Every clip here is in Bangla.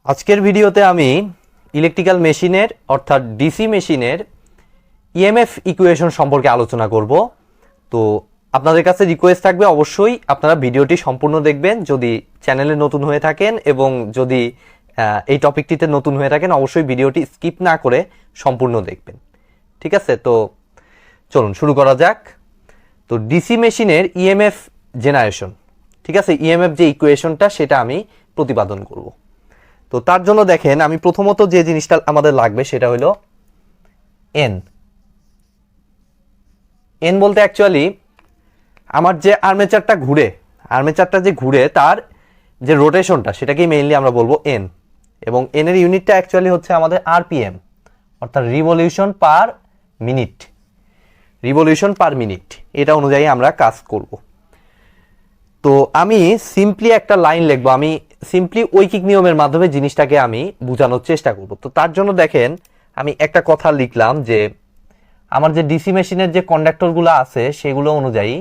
আজকের ভিডিওতে আমি ইলেকট্রিক্যাল মেশিনের অর্থাৎ ডিসি মেশিনের ইএমএফ ইকুয়েশন সম্পর্কে আলোচনা করব। তো আপনাদের কাছে রিকোয়েস্ট থাকবে অবশ্যই আপনারা ভিডিওটি সম্পূর্ণ দেখবেন যদি চ্যানেলে নতুন হয়ে থাকেন, এবং যদি এই টপিকটিতে নতুন হয়ে থাকেন অবশ্যই ভিডিওটি স্কিপ না করে সম্পূর্ণ দেখবেন। ঠিক আছে, তো চলুন শুরু করা যাক। তো ডিসি মেশিনের ইএমএফ জেনারেশন, ঠিক আছে, ইএমএফ যে ইকুয়েশনটা সেটা আমি প্রতিপাদন করব। তো তার জন্য দেখেন আমি প্রথমত যে জিনিসটা আমাদের লাগবে সেটা হলো এন। এন বলতে অ্যাকচুয়ালি আমার যে আর্মেচারটা যে ঘুরে তার যে রোটেশনটা সেটাকেই মেইনলি আমরা বলবো এন, এবং এন এর ইউনিটটা অ্যাকচুয়ালি হচ্ছে আমাদের আরপিএম, অর্থাৎ রিভলিউশন পার মিনিট। এটা অনুযায়ী আমরা কাজ করব। তো আমি সিম্পলি একটা লাইন লিখবো, আমি সিম্পলি ঐকিক নিয়মের মাধ্যমে জিনিসটাকে আমি বোঝানোর চেষ্টা করব। তো তার জন্য দেখেন আমি একটা কথা লিখলাম যে আমার যে ডিসি মেশিনের যে কন্ডাক্টরগুলো আছে সেগুলো অনুযায়ী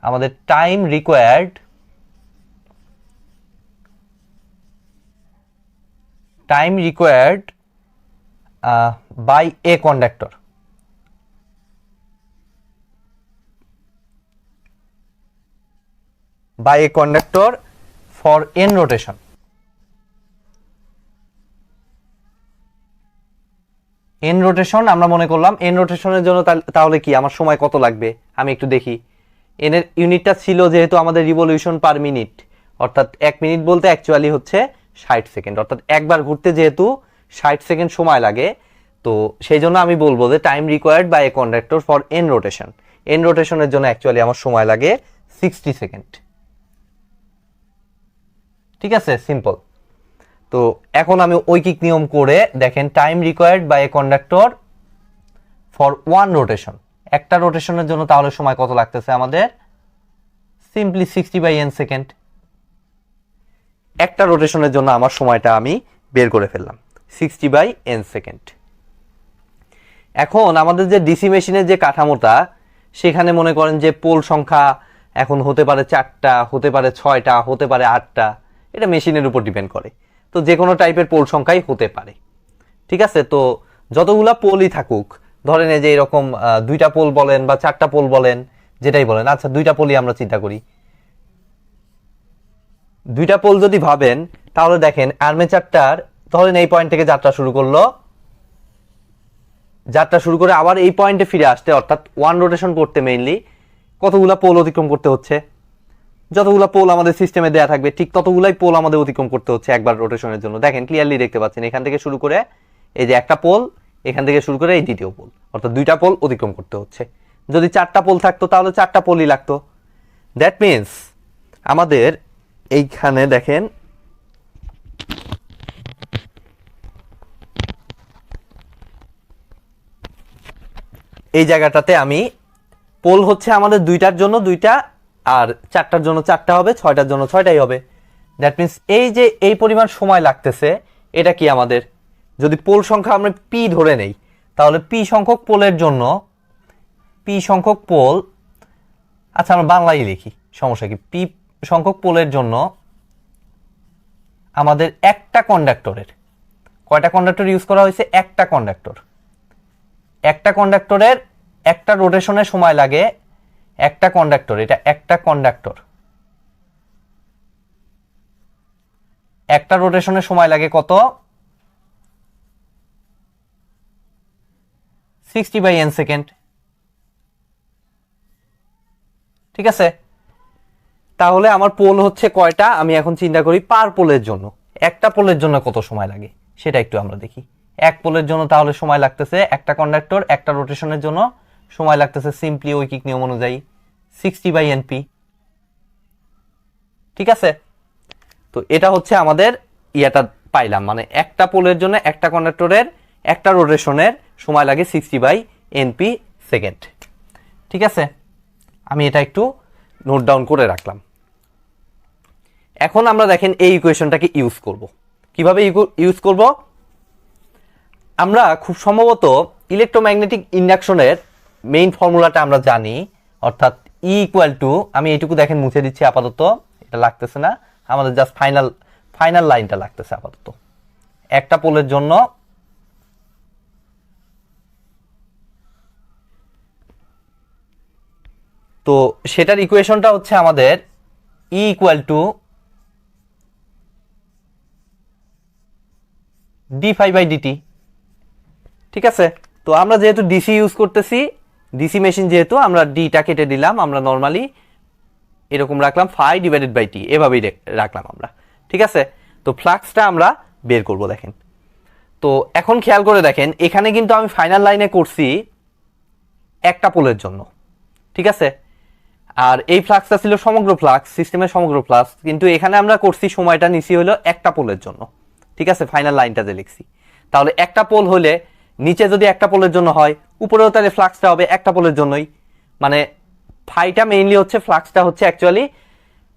আমাদের time required by a conductor for N rotation. N rotation আমরা মনে করলাম, এন রোটেশনের জন্য তাহলে কি আমার সময় কত লাগবে আমি একটু দেখি। এন এর ইউনিটটা ছিল যেহেতু আমাদের রিভলিউশন পার মিনিট, অর্থাৎ 1 মিনিট বলতে অ্যাকচুয়ালি হচ্ছে 60 সেকেন্ড, অর্থাৎ একবার ঘুরতে যেহেতু 60 সেকেন্ড সময় লাগে, তো সেই জন্য আমি বলবো যে time required by a conductor for N rotation. An রোটেশনের জন্য অ্যাকচুয়ালি আমার সময় লাগে 60 সেকেন্ড। ঠিক আছে, সিম্পল। তো এখন আমি ঐকিক নিয়ম করে দেখেন time required by a conductor for one rotation, একটা রোটেশনের জন্য তাহলে সময় কত লাগতেছে আমাদের, সিম্পলি 60/n সেকেন্ড। একটা রোটেশনের জন্য আমার সময়টা আমি বের করে ফেললাম 60/n সেকেন্ড। এখন আমাদের যে ডিসি মেশিনের যে কাঠামোটা, সেখানে মনে করেন যে পোল সংখ্যা এখন হতে পারে 4টা, হতে পারে 6টা, হতে পারে 8টা, এটা মেশিনের উপর ডিপেন্ড করে। তো যে কোনো টাইপের পোল সংখ্যাই হতে পারে। ঠিক আছে, তো যতগুলা পোলই থাকুক, ধরেন এই যে এরকম 2টা পোল বলেন বা 4টা পোল বলেন, যেটাই বলেন, আচ্ছা 2টা পোলই আমরা চিন্তা করি। 2টা পোল যদি ভাবেন তাহলে দেখেন আর্মেচারটার ধরেন এই পয়েন্ট থেকে যাত্রা শুরু করে আবার এই পয়েন্টে ফিরে আসতে, অর্থাৎ ওয়ান রোটেশন করতে মেইনলি কতগুলা পোল অতিক্রম করতে হচ্ছে। যতগুলা পোল আমাদের সিস্টেমে দেয়া থাকবে ঠিক ততগুলাই পোল আমাদের অতিক্রম করতে হচ্ছে একবার রোটেশনের জন্য। দেখেন ক্লিয়ারলি দেখতে পাচ্ছেন এখান থেকে শুরু করে এই যে একটা পোল, এখান থেকে শুরু করে এই দ্বিতীয় পোল, অর্থাৎ 2টা পোল অতিক্রম করতে হচ্ছে। যদি 4টা পোল থাকতো তাহলে 4টা পোলই লাগতো। দ্যাট মিনস আমাদের এইখানে দেখেন এই জায়গাটাতে আমি পোল হচ্ছে আমাদের 2টার জন্য 2টা, আর 4টার জন্য 4টা হবে, 6টার জন্য 6টাই হবে। দ্যাট মিনস এই যে এই পরিমাণ সময় লাগতেছে, এটা কি আমাদের যদি পোল সংখ্যা আমরা পি ধরে নেই তাহলে পি সংখ্যক পোল, আচ্ছা আমরা বাংলায় লিখি, সমস্যা কি, পি সংখ্যক পোলের জন্য আমাদের একটা কন্ডাক্টরের, কয়টা কন্ডাক্টর ইউজ করা হয়েছে, একটা কন্ডাক্টরের একটা রোটেশনের সময় লাগে, একটা কন্ডাক্টর, এটা একটা কন্ডাক্টর, একটা রোটেশনের সময় লাগে কত, 60/n সেকেন্ড। ঠিক আছে, তাহলে আমার পোল হচ্ছে কয়টা আমি এখন চিন্তা করি পার পোলের জন্য, একটা পোলের জন্য কত সময় লাগে সেটা একটু আমরা দেখি। এক পোলের জন্য তাহলে সময় লাগতেছে, একটা কন্ডাক্টর একটা রোটেশনের জন্য সময় লাগতেছে সিম্পলি ঐকিক নিয়ম অনুযায়ী 60/np। ঠিক আছে, তো এটা হচ্ছে আমাদের ইয়াটা পাইলাম, মানে একটা পোলের জন্য একটা কন্ডাক্টরের একটা রোটেশনের সময় লাগে 60/np সেকেন্ড। ঠিক আছে, আমি এটা একটু নোট ডাউন করে রাখলাম। এখন আমরা দেখেন এই ইকুয়েশনটাকে ইউজ করব। কিভাবে ইউজ করব, আমরা খুব সম্ভবত ইলেকট্রোম্যাগনেটিক ইন্ডাকশনের মেইন ফর্মুলাটা আমরা জানি, অর্থাৎ ই ইকুয়াল টু, আমি এইটুকু দেখেন মুছে দিচ্ছি আপাতত, এটা লাগতেছে না, আমাদের জাস্ট ফাইনাল লাইনটা লাগতেছে আপাতত একটা পোলের জন্য। তো সেটার ইকুয়েশনটা হচ্ছে আমাদের ই ইকুয়াল টু d∅/dt। ঠিক আছে, তো আমরা যেহেতু ডিসি ইউজ করতেছি, ডিসি মেশিন যেহেতু, আমরা ডিটা কেটে দিলাম, আমরা নর্মালি এরকম রাখলাম φ/t, এভাবেই রাখলাম আমরা। ঠিক আছে, তো ফ্লাক্সটা আমরা বের করব দেখেন। তো এখন খেয়াল করে দেখেন, এখানে কিন্তু আমি ফাইনাল লাইনে করছি একটা পোলের জন্য। ঠিক আছে, আর এই ফ্লাক্সটা ছিল সমগ্র ফ্লাক্স, সিস্টেমের সমগ্র ফ্লাক্স, কিন্তু এখানে আমরা করছি সময়টা নিছি হলো একটা পোলের জন্য। ঠিক আছে, ফাইনাল লাইনটা যে লিখছি, তাহলে একটা পোল হলে নিচে যদি একটা পোলের জন্য হয়, উপরেও তাহলে ফ্লাক্সটা হবে একটা পোলের জন্যই। মানে ফাইটা মেইনলি হচ্ছে, ফ্লাক্সটা হচ্ছে অ্যাকচুয়ালি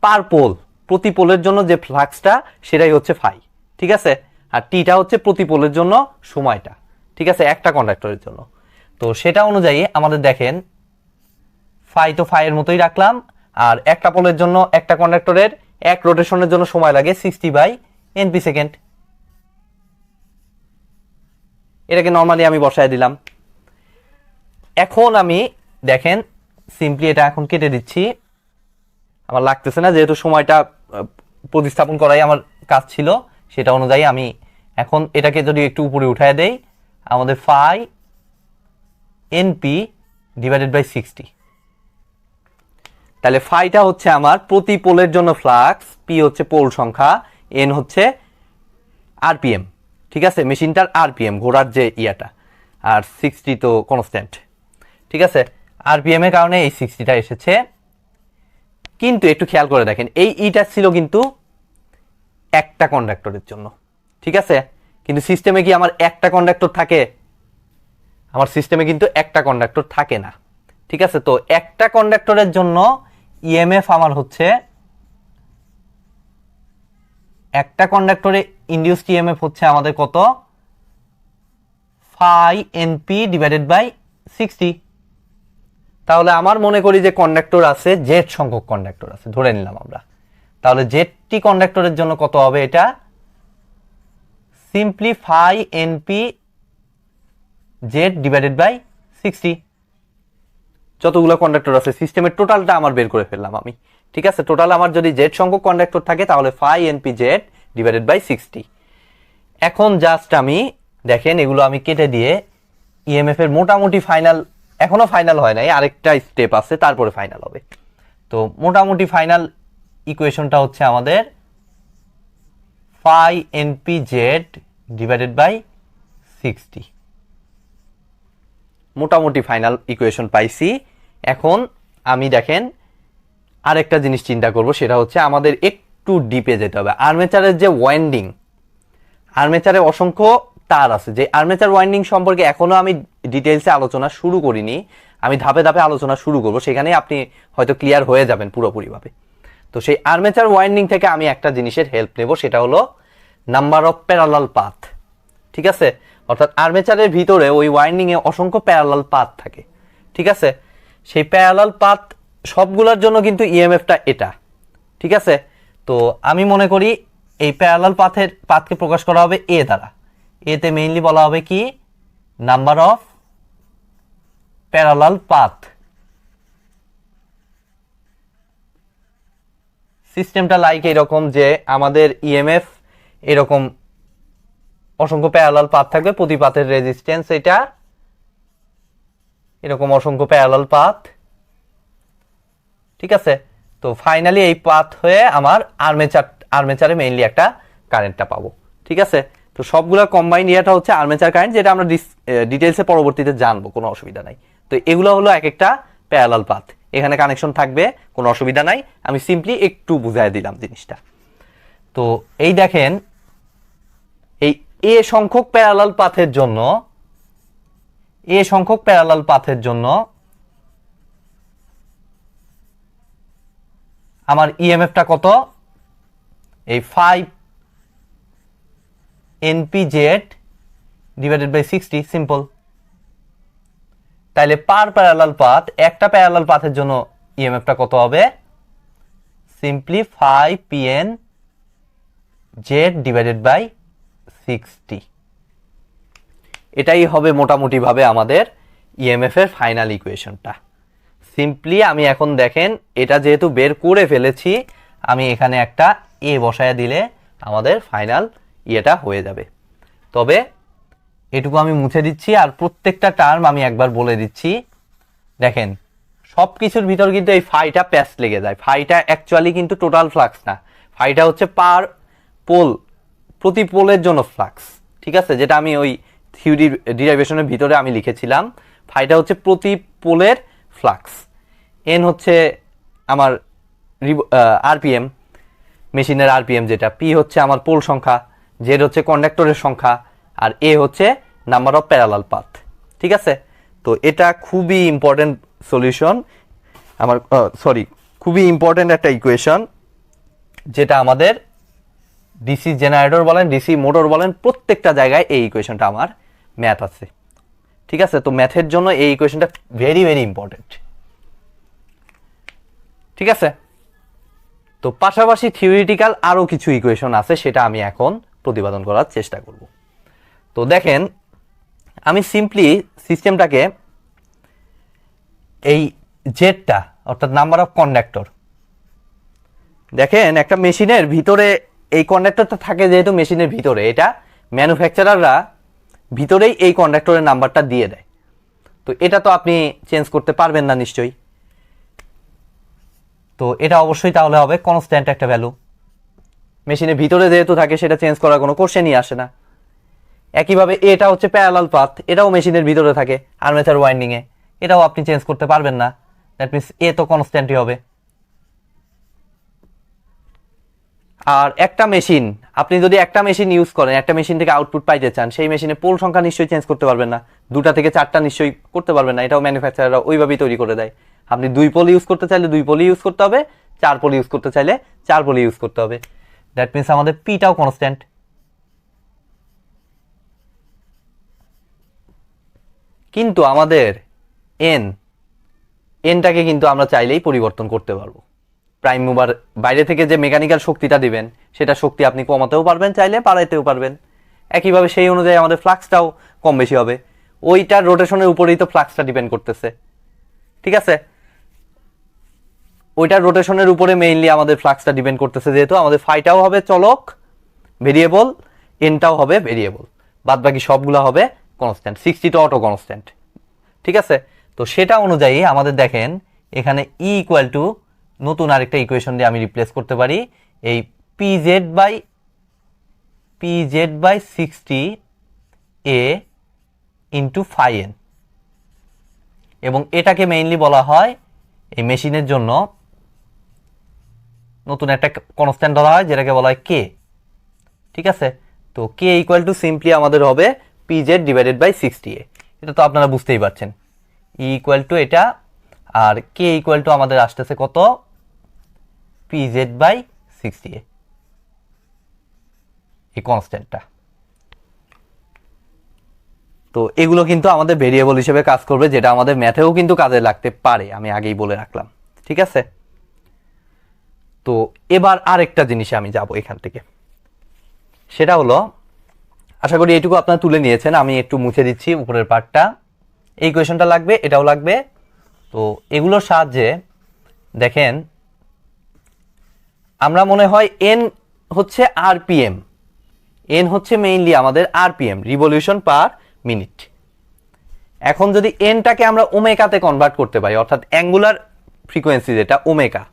পার পোল, প্রতি পোলের জন্য যে ফ্লাক্সটা সেটাই হচ্ছে ফাই। ঠিক আছে, আর টিটা হচ্ছে প্রতি পোলের জন্য সময়টা। ঠিক আছে, একটা কন্ডাক্টরের জন্য। তো সেটা অনুযায়ী আমাদের দেখেন ফাই তো ফাইয়ের মতোই রাখলাম, আর একটা পোলের জন্য একটা কন্ডাক্টরের এক রোটেশনের জন্য সময় লাগে 60/np সেকেন্ড। এটাকে নর্মালি আমি বসায় দিলাম। এখন আমি দেখেন সিম্পলি এটা এখন কেটে দিচ্ছি, আমার লাগতেছে না, যেহেতু সময়টা প্রতিস্থাপন করাই আমার কাজ ছিল, সেটা অনুযায়ী আমি এখন এটাকে যদি একটু উপরে উঠায় দেই, আমাদের φ/np/60। তাহলে ফাইটা হচ্ছে আমার প্রতি পোলের জন্য ফ্লাক্স, পি হচ্ছে পোল সংখ্যা, এন হচ্ছে আরপিএম। ঠিক আছে, মেশিনটার আরপিএম, ঘোড়ার যে ইয়াটা, আর 60 তো কনস্ট্যান্ট। ঠিক আছে, আরপিএম এর কারণে এই 60টা এসেছে। কিন্তু একটু খেয়াল করে দেখেন, এই ইটা ছিল কিন্তু একটা কন্ডাক্টরের জন্য। ঠিক আছে, কিন্তু সিস্টেমে কি আমার একটা কন্ডাক্টর থাকে? আমার সিস্টেমে কিন্তু একটা কন্ডাক্টর থাকে না। ঠিক আছে, তো একটা কন্ডাক্টরের জন্য ইএমএফ আমার হচ্ছে, একটা কন্ডাক্টরে ইনডিউসড ইএমএফ হচ্ছে আমাদের কত? φ/np/60। তাহলে আমার মনে করি যে কন্ডাক্টর আছে, জেড সংখ্যক কন্ডাক্টর আছে, ধরে নিলাম আমরা। তাহলে জেডটি কন্ডাক্টরের জন্য কত হবে? এটা সিম্পলি φ/np/60। যতগুলো কন্ডাক্টর আছে সিস্টেমের টোটালটা আমার বের করে ফেললাম আমি। ঠিক আছে, টোটাল আমার যদি জেড সংখ্যক কন্ডাক্টর থাকে তাহলে φ/np/60। এখন জাস্ট আমি দেখেন এগুলো আমি কেটে দিয়ে ইএমএফ এর মোটামুটি ফাইনাল, এখনো ফাইনাল হয় নাই, আরেকটা স্টেপ আছে, তারপরে ফাইনাল হবে। তো মোটামুটি ফাইনাল ইকুয়েশনটা হচ্ছে আমাদের φ/np/60। মোটামুটি ফাইনাল ইকুয়েশন পাইছি। এখন আমি দেখেন আরেকটা জিনিস চিন্তা করব, সেটা হচ্ছে আমাদের একটু ডিপে যেতে হবে। আর্মেচারের যে ওয়াইন্ডিং, আর্মেচারে অসংখ্য তার আছে, যে আর্মেচার ওয়াইন্ডিং সম্পর্কে এখনো আমি ডিটেইলসে আলোচনা শুরু করিনি, আমি ধাপে ধাপে আলোচনা শুরু করব, সেখানে আপনি হয়তো ক্লিয়ার হয়ে যাবেন পুরোপুরিভাবে। তো সেই আর্মেচার ওয়াইন্ডিং থেকে আমি একটা জিনিসের হেল্প নেব, সেটা হলো নাম্বার অফ প্যারালাল পাথ। ঠিক আছে, অর্থাৎ আর্মেচারের ভিতরে ওই ওয়াইন্ডিং এ অসংখ্য প্যারালাল পাথ থাকে। ঠিক আছে, সেই প্যারালাল পাথ সবগুলোর জন্য কিন্তু ইএমএফটা এটা। ঠিক আছে, তো আমি মনে করি এই প্যারালাল পাথকে প্রকাশ করা হবে এ দ্বারা। এতে মেইনলি বলা হবে কি? Number of parallel path. সিস্টেমটা লাইক এরকম যে আমাদের ইএমএফ এরকম অসংখ্য প্যারালাল পাথ থাকবে, প্রতি পাথের রেজিস্ট্যান্স এটা এরকম অসংখ্য প্যারালাল পাথ। ঠিক আছে, তো ফাইনালি এই পাথ হয়ে আমার আর্মেচারে মেইনলি একটা কারেন্টটা পাবো। ঠিক আছে, তো সবগুলো কম্বাইন্ড ইয়েটা হচ্ছে আর্মেচার কারেন্ট, যেটা আমরা ডিটেইলসে পরবর্তীতে জানবো, কোনো অসুবিধা নাই। তো এগুলো হলো এক একটা প্যারালাল পাথ, এখানে কানেকশন থাকবে, কোনো অসুবিধা নাই, আমি সিম্পলি একটু বুঝাই দিলাম জিনিসটা। তো এই দেখেন, এই এ সংখ্যক প্যারালাল পাথের জন্য আমার ইএমএফটা কত? এই 5/np/60 সিম্পল। তাহলে পার প্যারালাল পাথ, একটা প্যারালাল পাথের জন্য ইএমএফটা কত হবে? Simply 5 pn Z divided by 60। এটাই হবে মোটামুটি ভাবে আমাদের ইএমএফ এর ফাইনাল ইকুয়েশনটা। সিম্পলি আমি এখন দেখেন এটা যেহেতু বের করে ফেলেছি, আমি এখানে একটা এ বসায় দিলে আমাদের ফাইনাল ইয়েটা হয়ে যাবে। তবে এটুকু আমি মুছে দিচ্ছি, আর প্রত্যেকটা টার্ম আমি একবার বলে দিচ্ছি। দেখেন সব কিছুর ভিতর কিন্তু এই ফাইটা প্যাচ লেগে যায়। ফাইটা অ্যাকচুয়ালি কিন্তু টোটাল ফ্লাক্স না, ফাইটা হচ্ছে পার পোল, প্রতি পোলের জন্য ফ্লাক্স। ঠিক আছে, যেটা আমি ওই থিওরি ডিরাইভেশনের ভিতরে আমি লিখেছিলাম, ফাইটা হচ্ছে প্রতি পোলের ফ্লাক্স। এন হচ্ছে আমার আরপিএম, মেশিনের আরপিএম যেটা, পি হচ্ছে আমার পোল সংখ্যা, জেড হচ্ছে কন্ডাক্টরের সংখ্যা, আর এ হচ্ছে নাম্বার অফ প্যারালাল পাথ। ঠিক আছে, তো এটা খুবই ইম্পর্টেন্ট সলিউশন আমার, খুবই ইম্পর্টেন্ট একটা ইকুয়েশন, যেটা আমাদের ডিসি জেনারেটর বলেন, ডিসি মোটর বলেন, প্রত্যেকটা জায়গায় এই ইকুয়েশনটা আমার ম্যাথ আছে। ঠিক আছে, তো ম্যাথের জন্য এই ইকুয়েশনটা ভেরি ভেরি ইম্পর্টেন্ট। ঠিক আছে, তো পাশাপাশি থিওরিটিক্যাল আরও কিছু ইকুয়েশন আছে, সেটা আমি এখন প্রতিপাদন করার চেষ্টা করব। তো দেখেন আমি সিম্পলি সিস্টেমটাকে এই জেডটা অর্থাৎ নাম্বার অফ কন্ডাক্টর, দেখেন একটা মেশিনের ভিতরে এই কন্ডাক্টরটা থাকে, যেহেতু মেশিনের ভিতরে, এটা ম্যানুফ্যাকচারাররা ভিতরেই এই কন্ডাক্টরের নাম্বারটা দিয়ে দেয়। তো এটা তো আপনি চেঞ্জ করতে পারবেন না নিশ্চয়ই, তো এটা অবশ্যই তাহলে হবে কনস্ট্যান্ট একটা ভ্যালু। মেশিনের ভিতরে যেহেতু থাকে সেটা চেঞ্জ করার কোনো কোশ্চেনই আসে না। একইভাবে এটা হচ্ছে প্যারালাল পাথ, এটাও মেশিনের ভিতরে থাকে আর্মেচার ওয়াইন্ডিংয়ে, এটাও আপনি চেঞ্জ করতে পারবেন না। দ্যাট মিনস এ তো কনস্ট্যান্টই হবে। আর একটা মেশিন, আপনি যদি একটা মেশিন ইউজ করেন, একটা মেশিন থেকে আউটপুট পাইতে চান, সেই মেশিনে পোল সংখ্যা নিশ্চয়ই চেঞ্জ করতে পারবেন না, 2টা থেকে 4টা নিশ্চয়ই করতে পারবেন না। এটাও ম্যানুফ্যাকচারাররা ওইভাবেই তৈরি করে দেয়। আপনি 2 পোল ইউজ করতে চাইলে 2 পোল ইউজ করতে হবে, 4 পোল ইউজ করতে চাইলে 4 পোল ইউজ করতে হবে। দ্যাট মিনস আমাদের পিটাও কনস্ট্যান্ট। কিন্তু আমাদের এনটাকে কিন্তু আমরা চাইলেই পরিবর্তন করতে পারবো। প্রাইম মুভার বাইরে থেকে যে মেকানিক্যাল শক্তিটা দিবেন, সেটা শক্তি আপনি কমাতেও পারবেন, চাইলে বাড়াইতেও পারবেন। একইভাবে সেই অনুযায়ী আমাদের ফ্লাক্সটাও কম বেশি হবে। ওইটার রোটেশনের উপরেই তো ফ্লাক্সটা ডিপেন্ড করতেছে। ঠিক আছে, ওইটার রোটেশনের উপরে মেইনলি আমাদের ফ্লাক্সটা ডিপেন্ড করতেছে, যেহেতু আমাদের ফাইটাও হবে চলক ভেরিয়েবল, এনটাও হবে ভেরিয়েবল, বাদ বাকি সবগুলো হবে কনস্ট্যান্ট, 60টা অটো কনস্ট্যান্ট। ঠিক আছে, তো সেটা অনুযায়ী আমাদের দেখেন এখানে ই ইকুয়াল টু নতুন আরেকটা ইকুয়েশন দিয়ে আমি রিপ্লেস করতে পারি, এই PZ by 60 A into phi N, এবং এটাকে মেইনলি বলা হয় এই মেশিনের জন্য নতুন একটা কনস্ট্যান্ট ধরা হয়, যেটাকে বলা হয় কে। ঠিক আছে, তো কে ইকুয়াল টু সিম্পলি আমাদের হবে পিজেড ডিভাইডেড বাই 60 এ। এটা তো আপনারা বুঝতেই পারছেন, ই ইকুয়াল টু এটা, আর কে ইকুয়াল টু আমাদের আসতেছে কত, পিজেড বাই 60 এ, এই কনস্ট্যান্টটা। তো এগুলো কিন্তু আমাদের ভেরিয়েবল হিসেবে কাজ করবে, যেটা আমাদের ম্যাথেও কিন্তু কাজে লাগতে পারে, আমি আগেই বলে রাখলাম। ঠিক আছে, তো এবার আরেকটা জিনিসে আমি যাব এখান থেকে, সেটা হলো, আশা করি এইটুকু আপনারা তুলে নিয়েছেন, আমি একটু মুছে দিচ্ছি উপরের পার্টটা। এই কোয়েশনটা লাগবে, এটাও লাগবে। তো এগুলোর সাহায্যে দেখেন আমরা মনে হয় এন হচ্ছে আরপিএম, এন হচ্ছে মেইনলি আমাদের আরপিএম, রিভলিউশন পার মিনিট। এখন যদি এনটাকে আমরা ওমেগাতে কনভার্ট করতে পারি, অর্থাৎ অ্যাঙ্গুলার ফ্রিকোয়েন্সি যেটা ওমেগা,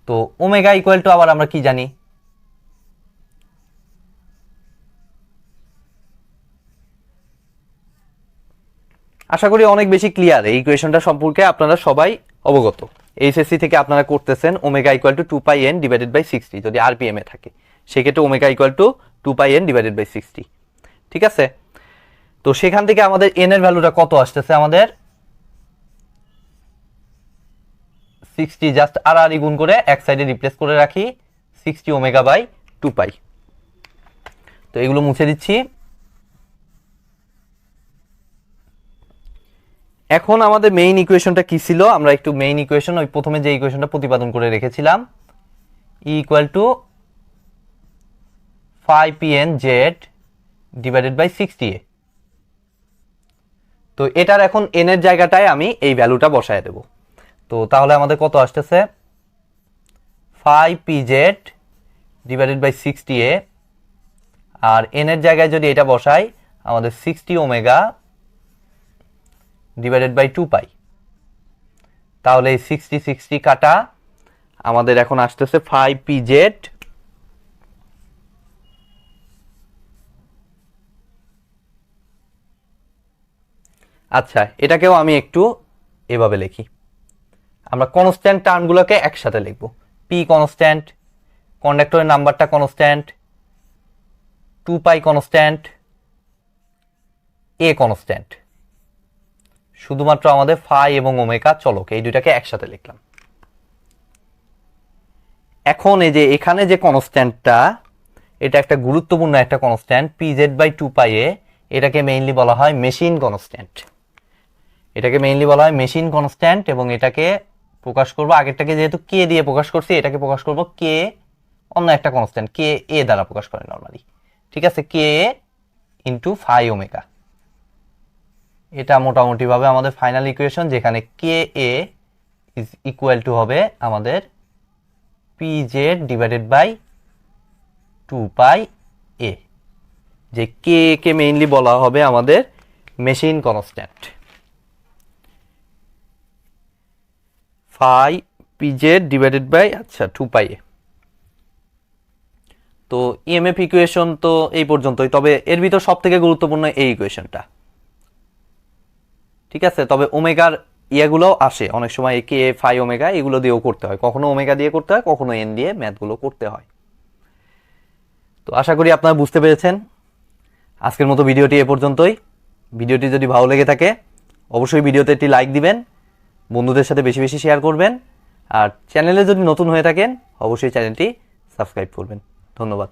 তো ওমেগা ইকুয়াল টু আবার আমরা কি জানি, আশা করি অনেক বেশি ক্লিয়ার এই ইকুয়েশনটা সম্পর্কে আপনারা সবাই অবগত। এইচএসসি থেকে আপনারা করতেছেন omega equal to 2 pi N divided by 60, যদি আরপিএম এ থাকে সেক্ষেত্রে omega equal to 2 pi N divided by 60। ঠিক আছে, তো সেখান থেকে আমাদের এন এর ভ্যালুটা কত আসতেছে, আমাদের 60 জাস্ট আর আর গুণ করে এক সাইডে রিপ্লেস করে রাখি, 60 ওমেগা বাই 2 পাই। তো এগুলো মুছে দিচ্ছি। এখন আমাদের মেইন ইকুয়েশনটা কি ছিল, আমরা একটু মেইন ইকুয়েশন ওই প্রথমে যে ইকুয়েশনটা প্রতিপাদন করে রেখেছিলাম, E equal to 5pnz divided by 60a। তো এটার এখন n এর জায়গাটায় আমি এই ভ্যালুটা বসায় দেব। তো তাহলে আমাদের কত আসতেছে 5pz divided by 60a, R n এর জায়গায় যদি এটা বসাই আমাদের 60 ওমেগা ডিভাইডেড বাই 2 পাই। তাহলে এই 60 কাটা আমাদের এখন আসতেছে 5pz আচ্ছা, এটাকেও আমি একটু এভাবে লিখি, আমরা কনস্ট্যান্ট টার্মগুলোকে একসাথে লিখব। পি কনস্ট্যান্ট, কন্ডাক্টরের নাম্বারটা constant, 2 pi constant, a constant, শুধুমাত্র আমাদের ফাই এবং ওমেগা চলক, এই দুইটাকে একসাথে লিখলাম। এখন এই যে এখানে যে কনস্ট্যান্টটা, এটা একটা গুরুত্বপূর্ণ একটা কনস্ট্যান্ট, পিজেড বাই 2 পাই এ, এটাকে মেইনলি বলা হয় মেশিন কনস্ট্যান্ট। এটাকে মেইনলি বলা হয় মেশিন কনস্ট্যান্ট, এবং এটাকে প্রকাশ করব, আগেরটাকে যেহেতু কে দিয়ে প্রকাশ করছি, এটাকে প্রকাশ করব কে অন্য একটা কনস্ট্যান্ট কে এ দ্বারা প্রকাশ করে নরমালি। ঠিক আছে, K A into phi omega. এটা মোটামুটি ভাবে আমাদের ফাইনাল ইকুয়েশন, যেখানে K A is equal to হবে আমাদের PZ divided by 2 pi A, যে কে কে মেইনলি বলা হবে আমাদের machine constant. Phi PZ divided by 2 pi A. তো ইএমএফ ইকুয়েশন তো এই পর্যন্তই, তবে এর ভিতর সব থেকে গুরুত্বপূর্ণ এই ইকুয়েশনটা। ঠিক আছে, তবে ওমেগার ইয়াগুলোও আসে অনেক সময়, কে ফাই ওমেগা এগুলো দিয়েও করতে হয়, কখনো ওমেগা দিয়ে করতে হয়, কখনো এন দিয়ে ম্যাথগুলো করতে হয়। তো আশা করি আপনারা বুঝতে পেরেছেন। আজকের মতো ভিডিওটি এ পর্যন্তই। ভিডিওটি যদি ভালো লেগে থাকে অবশ্যই ভিডিওতে একটি লাইক দিবেন, বন্ধুদের সাথে বেশি বেশি শেয়ার করবেন, আর চ্যানেলে যদি নতুন হয়ে থাকেন অবশ্যই চ্যানেলটি সাবস্ক্রাইব করবেন। ধন্যবাদ।